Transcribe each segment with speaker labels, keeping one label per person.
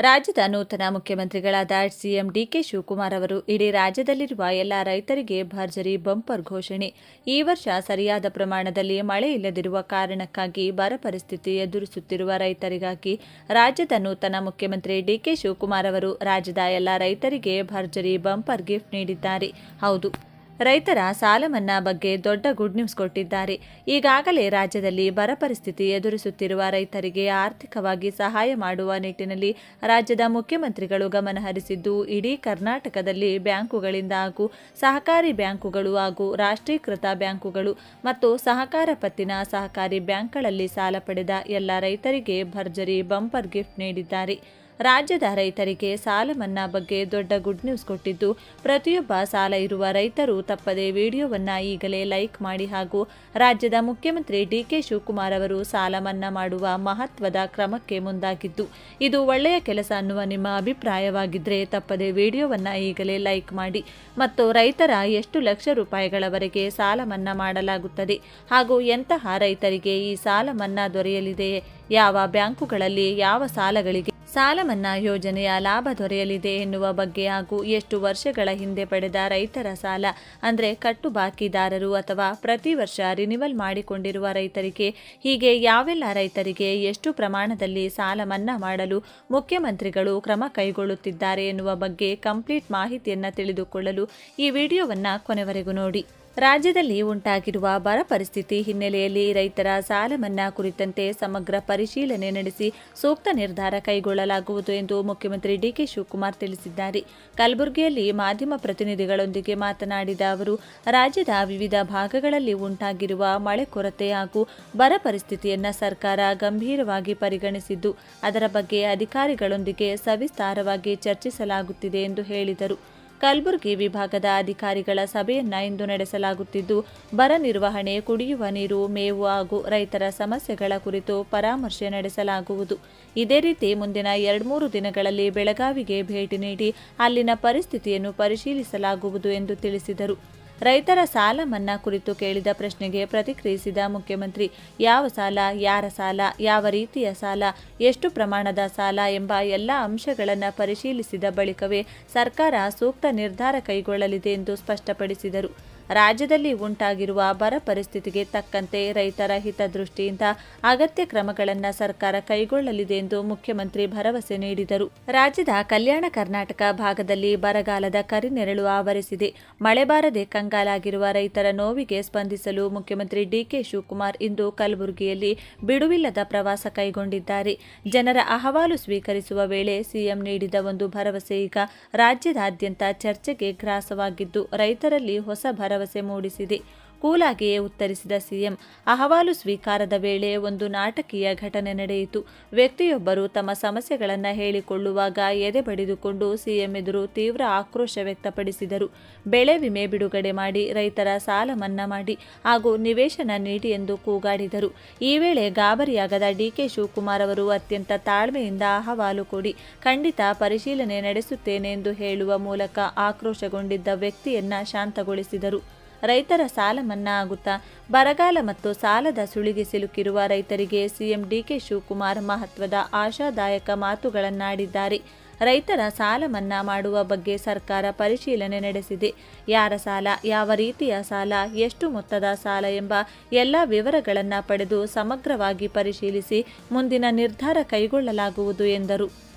Speaker 1: ರಾಜ್ಯದ ನೂತನ ಮುಖ್ಯಮಂತ್ರಿಗಳಾದ ಸಿಎಂ ಡಿಕೆ ಶಿವಕುಮಾರ್ ಅವರು ಇಡೀ ರಾಜ್ಯದಲ್ಲಿರುವ ಎಲ್ಲ ರೈತರಿಗೆ ಭರ್ಜರಿ ಬಂಪರ್ ಘೋಷಣೆ. ಈ ವರ್ಷ ಸರಿಯಾದ ಪ್ರಮಾಣದಲ್ಲಿ ಮಳೆ ಇಲ್ಲದಿರುವ ಕಾರಣಕ್ಕಾಗಿ ಬರ ಪರಿಸ್ಥಿತಿ ಎದುರಿಸುತ್ತಿರುವ ರೈತರಿಗಾಗಿ ರಾಜ್ಯದ ನೂತನ ಮುಖ್ಯಮಂತ್ರಿ ಡಿಕೆ ಶಿವಕುಮಾರ್ ಅವರು ರಾಜ್ಯದ ಎಲ್ಲ ರೈತರಿಗೆ ಭರ್ಜರಿ ಬಂಪರ್ ಗಿಫ್ಟ್ ನೀಡಿದ್ದಾರೆ. ಹೌದು, ರೈತರ ಸಾಲ ಮನ್ನಾ ಬಗ್ಗೆ ದೊಡ್ಡ ಗುಡ್ ನ್ಯೂಸ್ ಕೊಟ್ಟಿದ್ದಾರೆ. ಈಗಾಗಲೇ ರಾಜ್ಯದಲ್ಲಿ ಬರ ಪರಿಸ್ಥಿತಿ ಎದುರಿಸುತ್ತಿರುವ ರೈತರಿಗೆ ಆರ್ಥಿಕವಾಗಿ ಸಹಾಯ ಮಾಡುವ ನಿಟ್ಟಿನಲ್ಲಿ ರಾಜ್ಯದ ಮುಖ್ಯಮಂತ್ರಿಗಳು ಗಮನ ಹರಿಸಿದ್ದು, ಇಡೀ ಕರ್ನಾಟಕದಲ್ಲಿ ಬ್ಯಾಂಕುಗಳಿಂದ ಹಾಗೂ ಸಹಕಾರಿ ಬ್ಯಾಂಕುಗಳು ಹಾಗೂ ರಾಷ್ಟ್ರೀಕೃತ ಬ್ಯಾಂಕುಗಳು ಮತ್ತು ಸಹಕಾರ ಪತ್ತಿನ ಸಹಕಾರಿ ಬ್ಯಾಂಕ್ಗಳಲ್ಲಿ ಸಾಲ ಪಡೆದ ಎಲ್ಲ ರೈತರಿಗೆ ಭರ್ಜರಿ ಬಂಪರ್ ಗಿಫ್ಟ್ ನೀಡಿದ್ದಾರೆ. ರಾಜ್ಯದ ರೈತರಿಗೆ ಸಾಲ ಮನ್ನಾ ಬಗ್ಗೆ ದೊಡ್ಡ ಗುಡ್ ನ್ಯೂಸ್ ಕೊಟ್ಟಿದ್ದು, ಪ್ರತಿಯೊಬ್ಬ ಸಾಲ ಇರುವ ರೈತರು ತಪ್ಪದೆ ವಿಡಿಯೋವನ್ನು ಈಗಲೇ ಲೈಕ್ ಮಾಡಿ ಹಾಗೂ ರಾಜ್ಯದ ಮುಖ್ಯಮಂತ್ರಿ ಡಿಕೆ ಶಿವಕುಮಾರ್ ಅವರು ಸಾಲ ಮನ್ನಾ ಮಾಡುವ ಮಹತ್ವದ ಕ್ರಮಕ್ಕೆ ಮುಂದಾಗಿದ್ದು, ಇದು ಒಳ್ಳೆಯ ಕೆಲಸ ಅನ್ನುವ ನಿಮ್ಮ ಅಭಿಪ್ರಾಯವಾಗಿದ್ದರೆ ತಪ್ಪದೆ ವಿಡಿಯೋವನ್ನು ಈಗಲೇ ಲೈಕ್ ಮಾಡಿ ಮತ್ತು ರೈತರ ಎಷ್ಟು ಲಕ್ಷ ರೂಪಾಯಿಗಳವರೆಗೆ ಸಾಲ ಮನ್ನಾ ಮಾಡಲಾಗುತ್ತದೆ ಹಾಗೂ ಎಂತಹ ರೈತರಿಗೆ ಈ ಸಾಲ ಮನ್ನಾ ದೊರೆಯಲಿದೆ, ಯಾವ ಬ್ಯಾಂಕುಗಳಲ್ಲಿ ಯಾವ ಸಾಲಗಳಿಗೆ ಸಾಲ ಮನ್ನಾ ಯೋಜನೆಯ ಲಾಭ ದೊರೆಯಲಿದೆ ಎನ್ನುವ ಬಗ್ಗೆ ಹಾಗೂ ಎಷ್ಟು ವರ್ಷಗಳ ಹಿಂದೆ ಪಡೆದ ರೈತರ ಸಾಲ ಅಂದರೆ ಕಟ್ಟು ಬಾಕಿದಾರರು ಅಥವಾ ಪ್ರತಿ ವರ್ಷ ರಿನಿವಲ್ ಮಾಡಿಕೊಂಡಿರುವ ರೈತರಿಗೆ ಹೀಗೆ ಯಾವೆಲ್ಲ ರೈತರಿಗೆ ಎಷ್ಟು ಪ್ರಮಾಣದಲ್ಲಿ ಸಾಲ ಮನ್ನಾ ಮಾಡಲು ಮುಖ್ಯಮಂತ್ರಿಗಳು ಕ್ರಮ ಕೈಗೊಳ್ಳುತ್ತಿದ್ದಾರೆ ಎನ್ನುವ ಬಗ್ಗೆ ಕಂಪ್ಲೀಟ್ ಮಾಹಿತಿಯನ್ನು ತಿಳಿದುಕೊಳ್ಳಲು ಈ ವಿಡಿಯೋವನ್ನು ಕೊನೆವರೆಗೂ ನೋಡಿ. ರಾಜ್ಯದಲ್ಲಿ ಉಂಟಾಗಿರುವ ಬರ ಪರಿಸ್ಥಿತಿ ಹಿನ್ನೆಲೆಯಲ್ಲಿ ರೈತರ ಸಾಲ ಮನ್ನಾ ಕುರಿತಂತೆ ಸಮಗ್ರ ಪರಿಶೀಲನೆ ನಡೆಸಿ ಸೂಕ್ತ ನಿರ್ಧಾರ ಕೈಗೊಳ್ಳಲಾಗುವುದು ಎಂದು ಮುಖ್ಯಮಂತ್ರಿ ಡಿಕೆ ಶಿವಕುಮಾರ್ ತಿಳಿಸಿದ್ದಾರೆ. ಕಲಬುರಗಿಯಲ್ಲಿ ಮಾಧ್ಯಮ ಪ್ರತಿನಿಧಿಗಳೊಂದಿಗೆ ಮಾತನಾಡಿದ ಅವರು, ರಾಜ್ಯದ ವಿವಿಧ ಭಾಗಗಳಲ್ಲಿ ಉಂಟಾಗಿರುವ ಮಳೆ ಕೊರತೆ ಹಾಗೂ ಬರ ಪರಿಸ್ಥಿತಿಯನ್ನು ಸರ್ಕಾರ ಗಂಭೀರವಾಗಿ ಪರಿಗಣಿಸಿದ್ದು, ಅದರ ಬಗ್ಗೆ ಅಧಿಕಾರಿಗಳೊಂದಿಗೆ ಸವಿಸ್ತಾರವಾಗಿ ಚರ್ಚಿಸಲಾಗುತ್ತಿದೆ ಎಂದು ಹೇಳಿದರು. ಕಲಬುರಗಿ ವಿಭಾಗದ ಅಧಿಕಾರಿಗಳ ಸಭೆಯನ್ನ ಇಂದು ನಡೆಸಲಾಗುತ್ತಿದ್ದು, ಬರ ನಿರ್ವಹಣೆ, ಕುಡಿಯುವ ನೀರು, ಮೇವು ಹಾಗೂ ರೈತರ ಸಮಸ್ಯೆಗಳ ಕುರಿತು ಪರಾಮರ್ಶೆ ನಡೆಸಲಾಗುವುದು. ಇದೇ ರೀತಿ ಮುಂದಿನ 2-3 ದಿನಗಳಲ್ಲಿ ಬೆಳಗಾವಿಗೆ ಭೇಟಿ ನೀಡಿ ಅಲ್ಲಿನ ಪರಿಸ್ಥಿತಿಯನ್ನು ಪರಿಶೀಲಿಸಲಾಗುವುದು ಎಂದು ತಿಳಿಸಿದರು. ರೈತರ ಸಾಲ ಮನ್ನಾ ಕುರಿತು ಕೇಳಿದ ಪ್ರಶ್ನೆಗೆ ಪ್ರತಿಕ್ರಿಯಿಸಿದ ಮುಖ್ಯಮಂತ್ರಿ, ಯಾವ ಸಾಲ, ಯಾರ ಸಾಲ, ಯಾವ ರೀತಿಯ ಸಾಲ, ಎಷ್ಟು ಪ್ರಮಾಣದ ಸಾಲ ಎಂಬ ಎಲ್ಲ ಅಂಶಗಳನ್ನು ಪರಿಶೀಲಿಸಿದ ಬಳಿಕವೇ ಸರ್ಕಾರ ಸೂಕ್ತ ನಿರ್ಧಾರ ಕೈಗೊಳ್ಳಲಿದೆ ಎಂದು ಸ್ಪಷ್ಟಪಡಿಸಿದರು. ರಾಜ್ಯದಲ್ಲಿ ಉಂಟಾಗಿರುವ ಬರ ಪರಿಸ್ಥಿತಿಗೆ ತಕ್ಕಂತೆ ರೈತರ ಹಿತದೃಷ್ಟಿಯಿಂದ ಅಗತ್ಯ ಕ್ರಮಗಳನ್ನು ಸರ್ಕಾರ ಕೈಗೊಳ್ಳಲಿದೆ ಎಂದು ಮುಖ್ಯಮಂತ್ರಿ ಭರವಸೆ ನೀಡಿದರು. ರಾಜ್ಯದ ಕಲ್ಯಾಣ ಕರ್ನಾಟಕ ಭಾಗದಲ್ಲಿ ಬರಗಾಲದ ಕರಿನೆರಳು ಆವರಿಸಿದೆ. ಮಳೆ ಬಾರದೆ ಕಂಗಾಲಾಗಿರುವ ರೈತರ ನೋವಿಗೆ ಸ್ಪಂದಿಸಲು ಮುಖ್ಯಮಂತ್ರಿ ಡಿಕೆ ಶಿವಕುಮಾರ್ ಇಂದು ಕಲಬುರಗಿಯಲ್ಲಿ ಬಿಡುವಿಲ್ಲದ ಪ್ರವಾಸ ಕೈಗೊಂಡಿದ್ದಾರೆ. ಜನರ ಅಹವಾಲು ಸ್ವೀಕರಿಸುವ ವೇಳೆ ಸಿಎಂ ನೀಡಿದ ಒಂದು ಭರವಸೆ ಈಗ ರಾಜ್ಯದಾದ್ಯಂತ ಚರ್ಚೆಗೆ ಗ್ರಾಸವಾಗಿದ್ದು, ರೈತರಲ್ಲಿ ಹೊಸ ಭರವಸೆ ಮೂಡಿಸಿದೆ. ಕೂಲಾಗಿಯೇ ಉತ್ತರಿಸಿದ ಸಿಎಂ, ಅಹವಾಲು ಸ್ವೀಕಾರದ ವೇಳೆ ಒಂದು ನಾಟಕೀಯ ಘಟನೆ ನಡೆಯಿತು. ವ್ಯಕ್ತಿಯೊಬ್ಬರು ತಮ್ಮ ಸಮಸ್ಯೆಗಳನ್ನು ಹೇಳಿಕೊಳ್ಳುವಾಗ ಎದೆ ಬಡಿದುಕೊಂಡು ಸಿಎಂ ಎದುರು ತೀವ್ರ ಆಕ್ರೋಶ ವ್ಯಕ್ತಪಡಿಸಿದರು. ಬೆಳೆ ವಿಮೆ ಬಿಡುಗಡೆ ಮಾಡಿ, ರೈತರ ಸಾಲ ಮನ್ನಾ ಮಾಡಿ ಹಾಗೂ ನಿವೇಶನ ನೀಡಿ ಎಂದು ಕೂಗಾಡಿದರು. ಈ ವೇಳೆ ಗಾಬರಿಯಾಗದ ಡಿಕೆ ಶಿವಕುಮಾರ್ ಅವರು ಅತ್ಯಂತ ತಾಳ್ಮೆಯಿಂದ ಅಹವಾಲು ಕೊಡಿ, ಖಂಡಿತ ಪರಿಶೀಲನೆ ನಡೆಸುತ್ತೇನೆ ಎಂದು ಹೇಳುವ ಮೂಲಕ ಆಕ್ರೋಶಗೊಂಡಿದ್ದ ವ್ಯಕ್ತಿಯನ್ನ ಶಾಂತಗೊಳಿಸಿದರು. ರೈತರ ಸಾಲ ಮನ್ನಾ ಆಗುತ್ತಾ? ಬರಗಾಲ ಮತ್ತು ಸಾಲದ ಸುಳಿಗೆ ಸಿಲುಕಿರುವ ರೈತರಿಗೆ ಸಿಎಂ ಡಿಕೆ ಶಿವಕುಮಾರ್ ಮಹತ್ವದ ಆಶಾದಾಯಕ ಮಾತುಗಳನ್ನಾಡಿದ್ದಾರೆ. ರೈತರ ಸಾಲ ಮನ್ನಾ ಮಾಡುವ ಬಗ್ಗೆ ಸರ್ಕಾರ ಪರಿಶೀಲನೆ ನಡೆಸಿದೆ. ಯಾರ ಸಾಲ, ಯಾವ ರೀತಿಯ ಸಾಲ, ಎಷ್ಟು ಮೊತ್ತದ ಸಾಲ ಎಂಬ ಎಲ್ಲ ವಿವರಗಳನ್ನು ಪಡೆದು ಸಮಗ್ರವಾಗಿ ಪರಿಶೀಲಿಸಿ ಮುಂದಿನ ನಿರ್ಧಾರ ಕೈಗೊಳ್ಳಲಾಗುವುದು ಎಂದರು.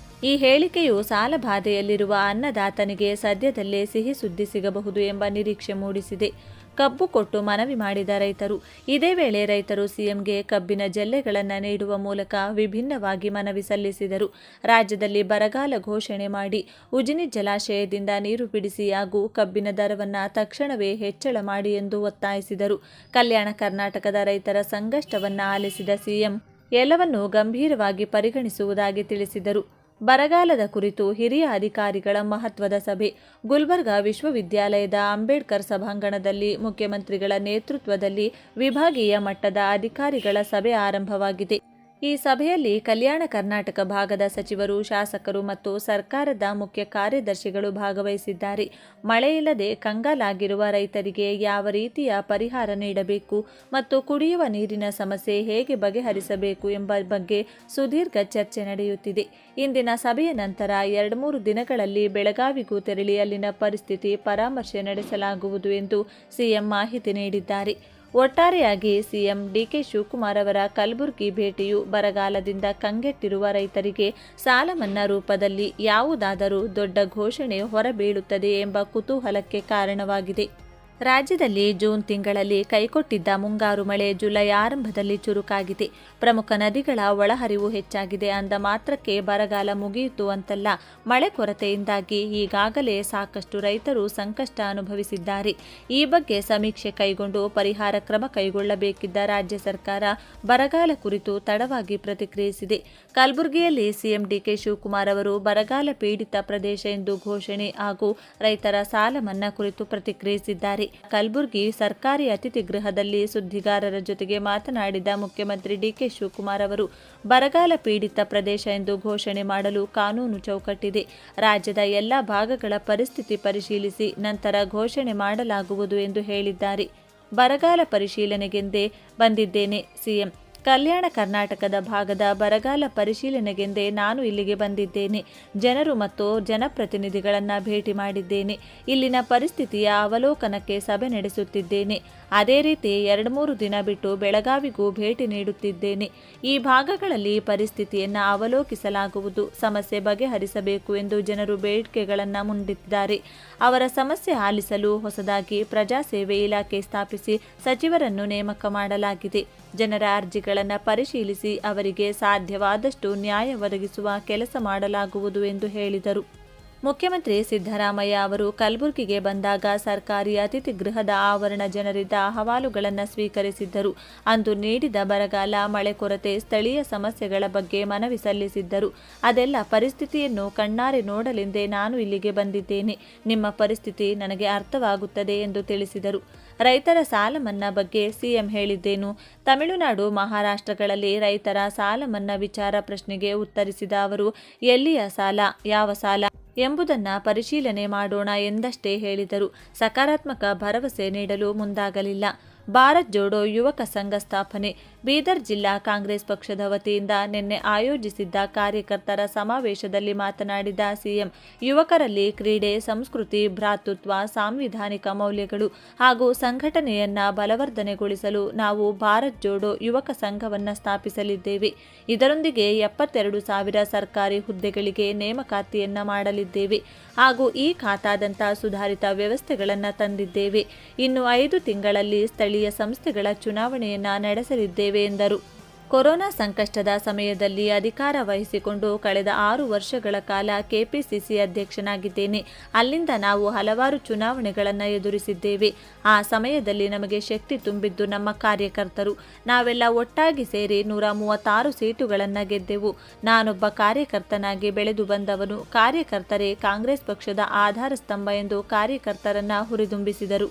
Speaker 1: ಈ ಹೇಳಿಕೆಯು ಸಾಲ ಬಾಧೆಯಲ್ಲಿರುವ ಅನ್ನದಾತನಿಗೆ ಸದ್ಯದಲ್ಲೇ ಸಿಹಿ ಸುದ್ದಿ ಸಿಗಬಹುದು ಎಂಬ ನಿರೀಕ್ಷೆ ಮೂಡಿಸಿದೆ. ಕಬ್ಬು ಕೊಟ್ಟು ಮನವಿ ಮಾಡಿದ ರೈತರು. ಇದೇ ವೇಳೆ ರೈತರು ಸಿಎಂಗೆ ಕಬ್ಬಿನ ಜಲ್ಲೆಗಳನ್ನು ನೀಡುವ ಮೂಲಕ ವಿಭಿನ್ನವಾಗಿ ಮನವಿ ಸಲ್ಲಿಸಿದರು. ರಾಜ್ಯದಲ್ಲಿ ಬರಗಾಲ ಘೋಷಣೆ ಮಾಡಿ, ಉಜಿನಿ ಜಲಾಶಯದಿಂದ ನೀರು ಬಿಡಿಸಿ ಹಾಗೂ ಕಬ್ಬಿನ ದರವನ್ನು ತಕ್ಷಣವೇ ಹೆಚ್ಚಳ ಮಾಡಿ ಎಂದು ಒತ್ತಾಯಿಸಿದರು. ಕಲ್ಯಾಣ ಕರ್ನಾಟಕದ ರೈತರ ಸಂಕಷ್ಟವನ್ನು ಆಲಿಸಿದ ಸಿಎಂ ಎಲ್ಲವನ್ನೂ ಗಂಭೀರವಾಗಿ ಪರಿಗಣಿಸುವುದಾಗಿ ತಿಳಿಸಿದರು. ಬರಗಾಲದ ಕುರಿತು ಹಿರಿಯ ಅಧಿಕಾರಿಗಳ ಮಹತ್ವದ ಸಭೆ. ಗುಲ್ಬರ್ಗಾ ವಿಶ್ವವಿದ್ಯಾಲಯದ ಅಂಬೇಡ್ಕರ್ ಸಭಾಂಗಣದಲ್ಲಿ ಮುಖ್ಯಮಂತ್ರಿಗಳ ನೇತೃತ್ವದಲ್ಲಿ ವಿಭಾಗೀಯ ಮಟ್ಟದ ಅಧಿಕಾರಿಗಳ ಸಭೆ ಆರಂಭವಾಗಿದೆ. ಈ ಸಭೆಯಲ್ಲಿ ಕಲ್ಯಾಣ ಕರ್ನಾಟಕ ಭಾಗದ ಸಚಿವರು, ಶಾಸಕರು ಮತ್ತು ಸರ್ಕಾರದ ಮುಖ್ಯ ಕಾರ್ಯದರ್ಶಿಗಳು ಭಾಗವಹಿಸಿದ್ದಾರೆ. ಮಳೆಯಿಲ್ಲದೆ ಕಂಗಾಲಾಗಿರುವ ರೈತರಿಗೆ ಯಾವ ರೀತಿಯ ಪರಿಹಾರ ನೀಡಬೇಕು ಮತ್ತು ಕುಡಿಯುವ ನೀರಿನ ಸಮಸ್ಯೆ ಹೇಗೆ ಬಗೆಹರಿಸಬೇಕು ಎಂಬ ಬಗ್ಗೆ ಸುದೀರ್ಘ ಚರ್ಚೆ ನಡೆಯುತ್ತಿದೆ. ಇಂದಿನ ಸಭೆಯ ನಂತರ 2-3 ದಿನಗಳಲ್ಲಿ ಬೆಳಗಾವಿಗೂ ತೆರಳಿ ಅಲ್ಲಿನ ಪರಿಸ್ಥಿತಿ ಪರಾಮರ್ಶೆ ನಡೆಸಲಾಗುವುದು ಎಂದು ಸಿಎಂ ಮಾಹಿತಿ ನೀಡಿದ್ದಾರೆ. ಒಟ್ಟಾರೆಯಾಗಿ ಸಿಎಂ ಡಿಕೆ ಶಿವಕುಮಾರ್ ಅವರ ಕಲಬುರಗಿ ಭೇಟಿಯು ಬರಗಾಲದಿಂದ ಕಂಗೆಟ್ಟಿರುವ ರೈತರಿಗೆ ಸಾಲ ಮನ್ನಾ ರೂಪದಲ್ಲಿ ಯಾವುದಾದರೂ ದೊಡ್ಡ ಘೋಷಣೆ ಹೊರಬೀಳುತ್ತದೆ ಎಂಬ ಕುತೂಹಲಕ್ಕೆ ಕಾರಣವಾಗಿದೆ. ರಾಜ್ಯದಲ್ಲಿ ಜೂನ್ ತಿಂಗಳಲ್ಲಿ ಕೈಕೊಟ್ಟಿದ್ದ ಮುಂಗಾರು ಮಳೆ ಜುಲೈ ಆರಂಭದಲ್ಲಿ ಚುರುಕಾಗಿದೆ. ಪ್ರಮುಖ ನದಿಗಳ ಒಳಹರಿವು ಹೆಚ್ಚಾಗಿದೆ. ಅಂದ ಮಾತ್ರಕ್ಕೆ ಬರಗಾಲ ಮುಗಿಯಿತು ಅಂತಲ್ಲ. ಮಳೆ ಕೊರತೆಯಿಂದಾಗಿ ಈಗಾಗಲೇ ಸಾಕಷ್ಟು ರೈತರು ಸಂಕಷ್ಟ ಅನುಭವಿಸಿದ್ದಾರೆ. ಈ ಬಗ್ಗೆ ಸಮೀಕ್ಷೆ ಕೈಗೊಂಡು ಪರಿಹಾರ ಕ್ರಮ ಕೈಗೊಳ್ಳಬೇಕಿದ್ದ ರಾಜ್ಯ ಸರ್ಕಾರ ಬರಗಾಲ ಕುರಿತು ತಡವಾಗಿ ಪ್ರತಿಕ್ರಿಯಿಸಿದೆ. ಕಲಬುರಗಿಯಲ್ಲಿ ಸಿಎಂ ಡಿಕೆ ಶಿವಕುಮಾರ್ ಅವರು ಬರಗಾಲ ಪೀಡಿತ ಪ್ರದೇಶ ಎಂದು ಘೋಷಣೆ ಹಾಗೂ ರೈತರ ಸಾಲ ಮನ್ನಾ ಕುರಿತು ಪ್ರತಿಕ್ರಿಯಿಸಿದ್ದಾರೆ. ಕಲಬುರಗಿ ಸರ್ಕಾರಿ ಅತಿಥಿ ಗೃಹದಲ್ಲಿ ಸುದ್ದಿಗಾರರ ಜೊತೆಗೆ ಮಾತನಾಡಿದ ಮುಖ್ಯಮಂತ್ರಿ ಡಿಕೆ ಶಿವಕುಮಾರ್ ಅವರು, ಬರಗಾಲ ಪೀಡಿತ ಪ್ರದೇಶ ಎಂದು ಘೋಷಣೆ ಮಾಡಲು ಕಾನೂನು ಚೌಕಟ್ಟಿದೆ. ರಾಜ್ಯದ ಎಲ್ಲ ಭಾಗಗಳ ಪರಿಸ್ಥಿತಿ ಪರಿಶೀಲಿಸಿ ನಂತರ ಘೋಷಣೆ ಮಾಡಲಾಗುವುದು ಎಂದು ಹೇಳಿದ್ದಾರೆ. ಬರಗಾಲ ಪರಿಶೀಲನೆಗೆಂದೇ ಬಂದಿದ್ದೇನೆ. ಸಿಎಂ ಕಲ್ಯಾಣ ಕರ್ನಾಟಕದ ಭಾಗದ ಬರಗಾಲ ಪರಿಶೀಲನೆಗೆಂದೇ ನಾನು ಇಲ್ಲಿಗೆ ಬಂದಿದ್ದೇನೆ. ಜನರು ಮತ್ತು ಜನಪ್ರತಿನಿಧಿಗಳನ್ನು ಭೇಟಿ ಮಾಡಿದ್ದೇನೆ. ಇಲ್ಲಿನ ಪರಿಸ್ಥಿತಿಯ ಅವಲೋಕನಕ್ಕೆ ಸಭೆ ನಡೆಸುತ್ತಿದ್ದೇನೆ. ಅದೇ ರೀತಿ 2-3 ದಿನ ಬಿಟ್ಟು ಬೆಳಗಾವಿಗೂ ಭೇಟಿ ನೀಡುತ್ತಿದ್ದೇನೆ. ಈ ಭಾಗಗಳಲ್ಲಿ ಪರಿಸ್ಥಿತಿಯನ್ನು ಅವಲೋಕಿಸಲಾಗುವುದು. ಸಮಸ್ಯೆ ಬಗೆಹರಿಸಬೇಕು ಎಂದು ಜನರು ಬೇಡಿಕೆಗಳನ್ನು ಮುಂದಿಟ್ಟಿದ್ದಾರೆ. ಅವರ ಸಮಸ್ಯೆ ಆಲಿಸಲು ಹೊಸದಾಗಿ ಪ್ರಜಾಸೇವೆ ಇಲಾಖೆ ಸ್ಥಾಪಿಸಿ ಸಚಿವರನ್ನು ನೇಮಕ ಮಾಡಲಾಗಿದೆ. ಜನರ ಅರ್ಜಿಗಳನ್ನು ಪರಿಶೀಲಿಸಿ ಅವರಿಗೆ ಸಾಧ್ಯವಾದಷ್ಟು ನ್ಯಾಯ ಒದಗಿಸುವ ಕೆಲಸ ಮಾಡಲಾಗುವುದು ಎಂದು ಹೇಳಿದರು. ಮುಖ್ಯಮಂತ್ರಿ ಸಿದ್ದರಾಮಯ್ಯ ಅವರು ಕಲಬುರಗಿಗೆ ಬಂದಾಗ ಸರ್ಕಾರಿ ಅತಿಥಿ ಗೃಹದ ಆವರಣ ಜನರಿಂದ ಅಹವಾಲುಗಳನ್ನು ಸ್ವೀಕರಿಸಿದ್ದರು. ಅಂದು ನೀಡಿದ ಬರಗಾಲ, ಮಳೆ ಕೊರತೆ, ಸ್ಥಳೀಯ ಸಮಸ್ಯೆಗಳ ಬಗ್ಗೆ ಮನವಿ ಸಲ್ಲಿಸಿದ್ದರು. ಅದೆಲ್ಲ ಪರಿಸ್ಥಿತಿಯನ್ನು ಕಣ್ಣಾರೆ ನೋಡಲೆಂದೇ ನಾನು ಇಲ್ಲಿಗೆ ಬಂದಿದ್ದೇನೆ. ನಿಮ್ಮ ಪರಿಸ್ಥಿತಿ ನನಗೆ ಅರ್ಥವಾಗುತ್ತದೆ ಎಂದು ತಿಳಿಸಿದರು. ರೈತರ ಸಾಲ ಮನ್ನಾ ಬಗ್ಗೆ ಸಿಎಂ ಹೇಳಿದ್ದೇನು? ತಮಿಳುನಾಡು, ಮಹಾರಾಷ್ಟ್ರಗಳಲ್ಲಿ ರೈತರ ಸಾಲ ಮನ್ನಾ ವಿಚಾರ ಪ್ರಶ್ನೆಗೆ ಉತ್ತರಿಸಿದ ಅವರು, ಎಲ್ಲಿಯ ಸಾಲ, ಯಾವ ಸಾಲ ಎಂಬುದನ್ನು ಪರಿಶೀಲನೆ ಮಾಡೋಣ ಎಂದಷ್ಟೇ ಹೇಳಿದರು. ಸಕಾರಾತ್ಮಕ ಭರವಸೆ ನೀಡಲು ಮುಂದಾಗಲಿಲ್ಲ. ಭಾರತ್ ಜೋಡೋ ಯುವಕ ಸಂಘ ಸ್ಥಾಪನೆ. ಬೀದರ್ ಜಿಲ್ಲಾ ಕಾಂಗ್ರೆಸ್ ಪಕ್ಷದ ವತಿಯಿಂದ ನಿನ್ನೆ ಆಯೋಜಿಸಿದ್ದ ಕಾರ್ಯಕರ್ತರ ಸಮಾವೇಶದಲ್ಲಿ ಮಾತನಾಡಿದ ಸಿಎಂ, ಯುವಕರಲ್ಲಿ ಕ್ರೀಡೆ, ಸಂಸ್ಕೃತಿ, ಭ್ರಾತೃತ್ವ, ಸಾಂವಿಧಾನಿಕ ಮೌಲ್ಯಗಳು ಹಾಗೂ ಸಂಘಟನೆಯನ್ನ ಬಲವರ್ಧನೆಗೊಳಿಸಲು ನಾವು ಭಾರತ್ ಜೋಡೋ ಯುವಕ ಸಂಘವನ್ನು ಸ್ಥಾಪಿಸಲಿದ್ದೇವೆ. ಇದರೊಂದಿಗೆ 72,000 ಸರ್ಕಾರಿ ಹುದ್ದೆಗಳಿಗೆ ನೇಮಕಾತಿಯನ್ನ ಮಾಡಲಿದ್ದೇವೆ ಹಾಗೂ ಈ ಖಾತಾದಂಥ ಸುಧಾರಿತ ವ್ಯವಸ್ಥೆಗಳನ್ನು ತಂದಿದ್ದೇವೆ. ಇನ್ನು 5 ತಿಂಗಳಲ್ಲಿ ಸ್ಥಳೀಯ ಸಂಸ್ಥೆಗಳ ಚುನಾವಣೆಯನ್ನ ನಡೆಸಲಿದ್ದೇವೆ ಎಂದರು. ಕೊರೋನಾ ಸಂಕಷ್ಟದ ಸಮಯದಲ್ಲಿ ಅಧಿಕಾರ ವಹಿಸಿಕೊಂಡು ಕಳೆದ 6 ವರ್ಷಗಳ ಕಾಲ ಕೆಪಿಸಿಸಿ ಅಧ್ಯಕ್ಷನಾಗಿದ್ದೇನೆ. ಅಲ್ಲಿಂದ ನಾವು ಹಲವಾರು ಚುನಾವಣೆಗಳನ್ನು ಎದುರಿಸಿದ್ದೇವೆ. ಆ ಸಮಯದಲ್ಲಿ ನಮಗೆ ಶಕ್ತಿ ತುಂಬಿದ್ದು ನಮ್ಮ ಕಾರ್ಯಕರ್ತರು. ನಾವೆಲ್ಲ ಒಟ್ಟಾಗಿ ಸೇರಿ 136 ಸೀಟುಗಳನ್ನು ಗೆದ್ದೆವು. ನಾನೊಬ್ಬ ಕಾರ್ಯಕರ್ತನಾಗಿ ಬೆಳೆದು ಬಂದವನು. ಕಾರ್ಯಕರ್ತರೇ ಕಾಂಗ್ರೆಸ್ ಪಕ್ಷದ ಆಧಾರ ಸ್ತಂಭ ಎಂದು ಕಾರ್ಯಕರ್ತರನ್ನ ಹುರಿದುಂಬಿಸಿದರು.